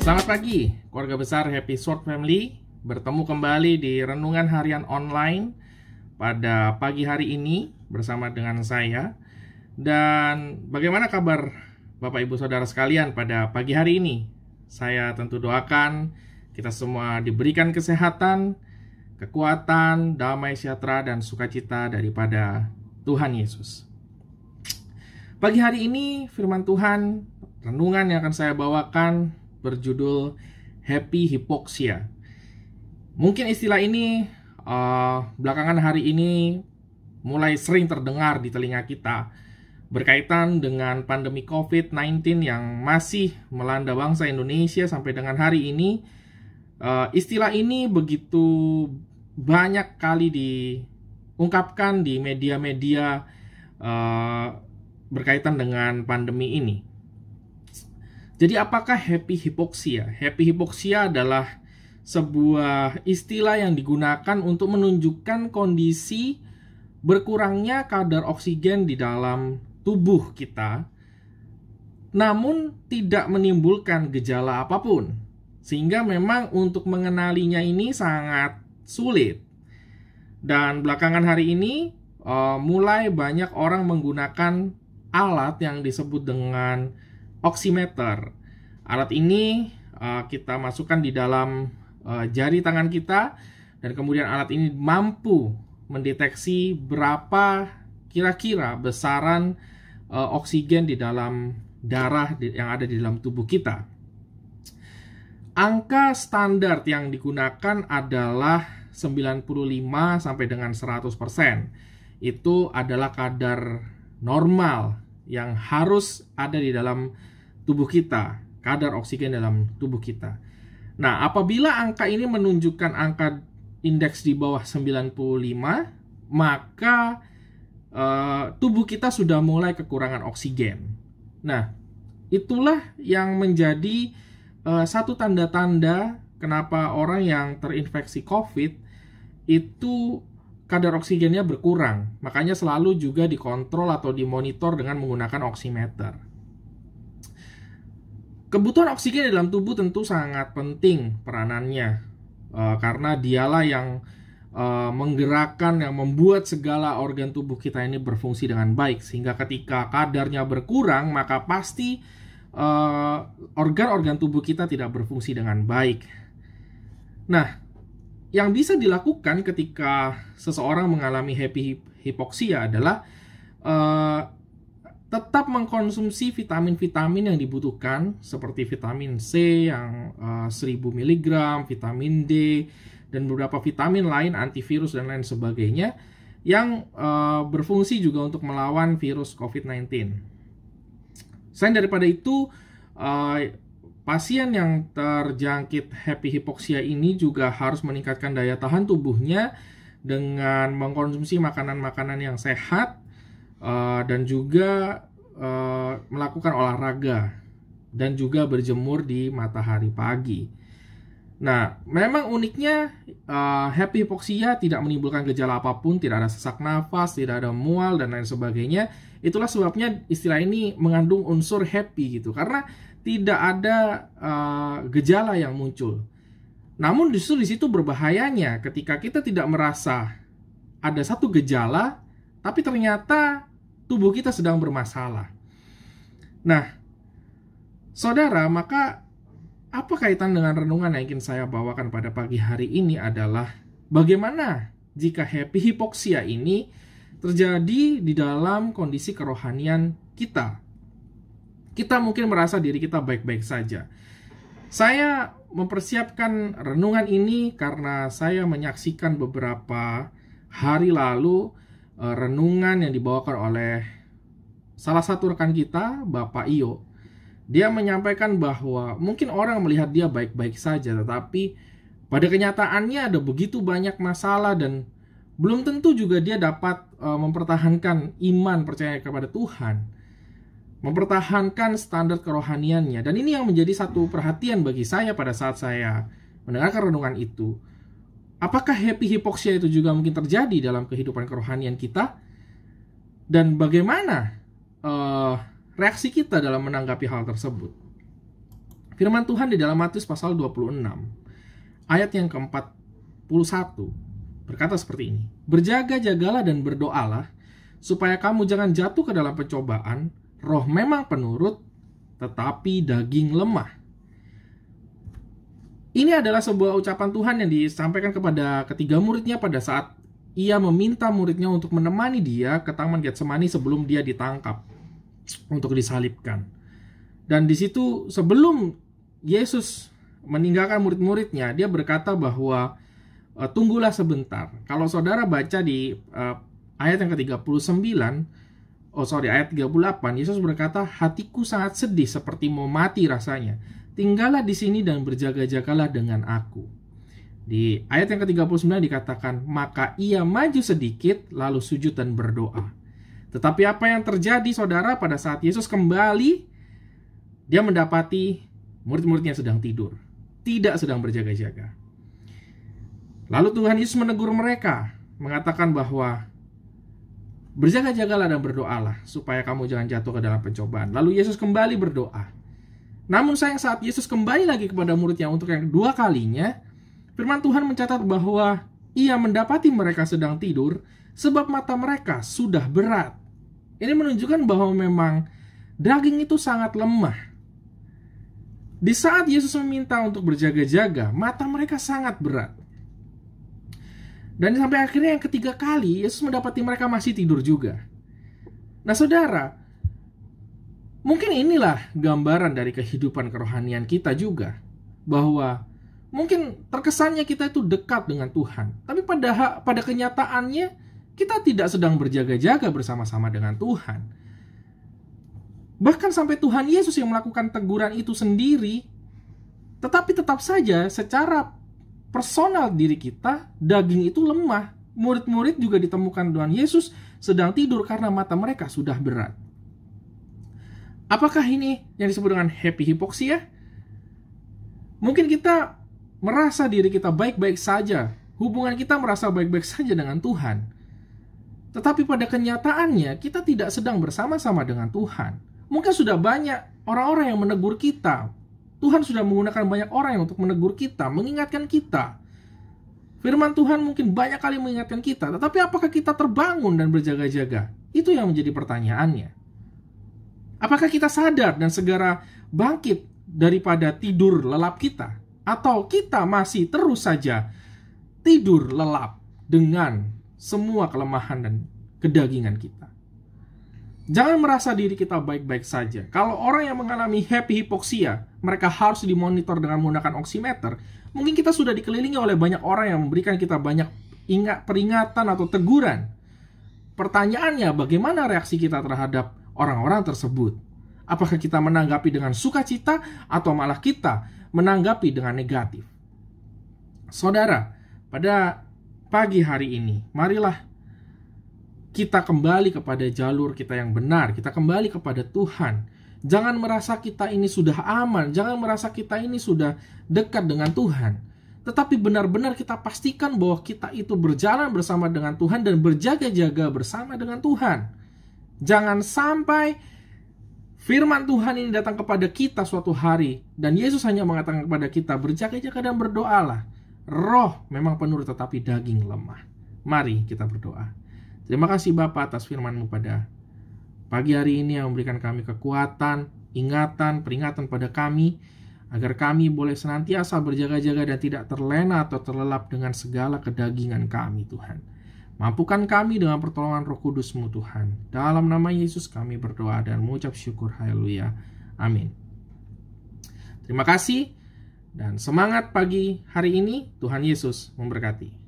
Selamat pagi, keluarga besar Happy Sword Family. Bertemu kembali di Renungan Harian Online pada pagi hari ini bersama dengan saya. Dan bagaimana kabar Bapak Ibu Saudara sekalian pada pagi hari ini? Saya tentu doakan kita semua diberikan kesehatan, kekuatan, damai sejahtera, dan sukacita daripada Tuhan Yesus. Pagi hari ini firman Tuhan, renungan yang akan saya bawakan berjudul Happy Hypoxia. Mungkin istilah ini belakangan hari ini mulai sering terdengar di telinga kita berkaitan dengan pandemi COVID-19 yang masih melanda bangsa Indonesia sampai dengan hari ini. Istilah ini begitu banyak kali diungkapkan di media-media berkaitan dengan pandemi ini. Jadi apakah happy hypoxia? Happy hypoxia adalah sebuah istilah yang digunakan untuk menunjukkan kondisi berkurangnya kadar oksigen di dalam tubuh kita, namun tidak menimbulkan gejala apapun. Sehingga memang untuk mengenalinya ini sangat sulit. Dan belakangan hari ini mulai banyak orang menggunakan alat yang disebut dengan oximeter. Alat ini kita masukkan di dalam jari tangan kita, dan kemudian alat ini mampu mendeteksi berapa kira-kira besaran oksigen di dalam darah yang ada di dalam tubuh kita. Angka standar yang digunakan adalah 95 sampai dengan 100%. Itu adalah kadar normal yang harus ada di dalam tubuh kita, kadar oksigen dalam tubuh kita. Nah, apabila angka ini menunjukkan angka indeks di bawah 95, maka tubuh kita sudah mulai kekurangan oksigen. Nah, itulah yang menjadi satu tanda-tanda kenapa orang yang terinfeksi COVID itu kadar oksigennya berkurang. Makanya selalu juga dikontrol atau dimonitor dengan menggunakan oximeter. Kebutuhan oksigen dalam tubuh tentu sangat penting peranannya, karena dialah yang menggerakkan, yang membuat segala organ tubuh kita ini berfungsi dengan baik. Sehingga ketika kadarnya berkurang, maka pasti organ-organ tubuh kita tidak berfungsi dengan baik. Nah, yang bisa dilakukan ketika seseorang mengalami happy hypoxia adalah tetap mengkonsumsi vitamin-vitamin yang dibutuhkan, seperti vitamin C yang 1000 mg, vitamin D, dan beberapa vitamin lain, antivirus dan lain sebagainya, yang berfungsi juga untuk melawan virus COVID-19. Selain daripada itu, pasien yang terjangkit happy hypoxia ini juga harus meningkatkan daya tahan tubuhnya dengan mengkonsumsi makanan-makanan yang sehat, dan juga melakukan olahraga dan juga berjemur di matahari pagi. Nah, memang uniknya happy hypoxia tidak menimbulkan gejala apapun, tidak ada sesak nafas, tidak ada mual dan lain sebagainya. Itulah sebabnya istilah ini mengandung unsur happy gitu, karena tidak ada gejala yang muncul. Namun justru di situ berbahayanya ketika kita tidak merasa ada satu gejala, tapi ternyata tubuh kita sedang bermasalah. Nah, saudara, maka apa kaitan dengan renungan yang ingin saya bawakan pada pagi hari ini adalah bagaimana jika happy hypoxia ini terjadi di dalam kondisi kerohanian kita. Kita mungkin merasa diri kita baik-baik saja. Saya mempersiapkan renungan ini karena saya menyaksikan beberapa hari lalu renungan yang dibawakan oleh salah satu rekan kita, Bapak Iyo. Dia menyampaikan bahwa mungkin orang melihat dia baik-baik saja, tetapi pada kenyataannya ada begitu banyak masalah dan belum tentu juga dia dapat mempertahankan iman percaya kepada Tuhan, mempertahankan standar kerohaniannya. Dan ini yang menjadi satu perhatian bagi saya pada saat saya mendengarkan renungan itu. Apakah happy hypoxia itu juga mungkin terjadi dalam kehidupan kerohanian kita? Dan bagaimana reaksi kita dalam menanggapi hal tersebut? Firman Tuhan di dalam Matius pasal 26, ayat yang ke-41, berkata seperti ini. Berjaga-jagalah dan berdoalah, supaya kamu jangan jatuh ke dalam pencobaan. Roh memang penurut, tetapi daging lemah. Ini adalah sebuah ucapan Tuhan yang disampaikan kepada ketiga muridnya pada saat ia meminta muridnya untuk menemani dia ke Taman Getsemani sebelum dia ditangkap untuk disalibkan. Dan di situ sebelum Yesus meninggalkan murid-muridnya, dia berkata bahwa tunggulah sebentar. Kalau saudara baca di ayat yang ke-39, ayat 38, Yesus berkata, hatiku sangat sedih seperti mau mati rasanya. Tinggallah di sini dan berjaga-jagalah dengan aku. Di ayat yang ke-39 dikatakan, maka ia maju sedikit lalu sujud dan berdoa. Tetapi apa yang terjadi saudara pada saat Yesus kembali, dia mendapati murid-muridnya sedang tidur, tidak sedang berjaga-jaga. Lalu Tuhan Yesus menegur mereka, mengatakan bahwa berjaga-jagalah dan berdoalah supaya kamu jangan jatuh ke dalam pencobaan. Lalu Yesus kembali berdoa. Namun sayang saat Yesus kembali lagi kepada muridnya untuk yang kedua kalinya, firman Tuhan mencatat bahwa ia mendapati mereka sedang tidur sebab mata mereka sudah berat. Ini menunjukkan bahwa memang daging itu sangat lemah. Di saat Yesus meminta untuk berjaga-jaga, mata mereka sangat berat. Dan sampai akhirnya yang ketiga kali, Yesus mendapati mereka masih tidur juga. Nah saudara, mungkin inilah gambaran dari kehidupan kerohanian kita juga. Bahwa mungkin terkesannya kita itu dekat dengan Tuhan. Tapi pada kenyataannya, kita tidak sedang berjaga-jaga bersama-sama dengan Tuhan. Bahkan sampai Tuhan Yesus yang melakukan teguran itu sendiri. Tetapi tetap saja secara personal diri kita, daging itu lemah. Murid-murid juga ditemukan Tuhan Yesus sedang tidur karena mata mereka sudah berat. Apakah ini yang disebut dengan happy hypoxia? Mungkin kita merasa diri kita baik-baik saja. Hubungan kita merasa baik-baik saja dengan Tuhan. Tetapi pada kenyataannya kita tidak sedang bersama-sama dengan Tuhan. Mungkin sudah banyak orang-orang yang menegur kita. Tuhan sudah menggunakan banyak orang yang untuk menegur kita, mengingatkan kita. Firman Tuhan mungkin banyak kali mengingatkan kita, tetapi apakah kita terbangun dan berjaga-jaga? Itu yang menjadi pertanyaannya. Apakah kita sadar dan segera bangkit daripada tidur lelap kita? Atau kita masih terus saja tidur lelap dengan semua kelemahan dan kedagingan kita? Jangan merasa diri kita baik-baik saja. Kalau orang yang mengalami happy hypoxia, mereka harus dimonitor dengan menggunakan oximeter. Mungkin kita sudah dikelilingi oleh banyak orang yang memberikan kita banyak peringatan atau teguran. Pertanyaannya, bagaimana reaksi kita terhadap orang-orang tersebut? Apakah kita menanggapi dengan sukacita atau malah kita menanggapi dengan negatif? Saudara, pada pagi hari ini, marilah kita kembali kepada jalur kita yang benar. Kita kembali kepada Tuhan. Jangan merasa kita ini sudah aman. Jangan merasa kita ini sudah dekat dengan Tuhan. Tetapi benar-benar kita pastikan bahwa kita itu berjalan bersama dengan Tuhan dan berjaga-jaga bersama dengan Tuhan. Jangan sampai firman Tuhan ini datang kepada kita suatu hari dan Yesus hanya mengatakan kepada kita, berjaga-jaga dan berdoalah. Roh memang penurut tetapi daging lemah. Mari kita berdoa. Terima kasih Bapa atas firman-Mu pada pagi hari ini yang memberikan kami kekuatan, ingatan, peringatan pada kami, agar kami boleh senantiasa berjaga-jaga dan tidak terlena atau terlelap dengan segala kedagingan kami, Tuhan. Mampukan kami dengan pertolongan Roh Kudus-Mu, Tuhan. Dalam nama Yesus kami berdoa dan mengucap syukur. Haleluya. Amin. Terima kasih dan semangat pagi hari ini. Tuhan Yesus memberkati.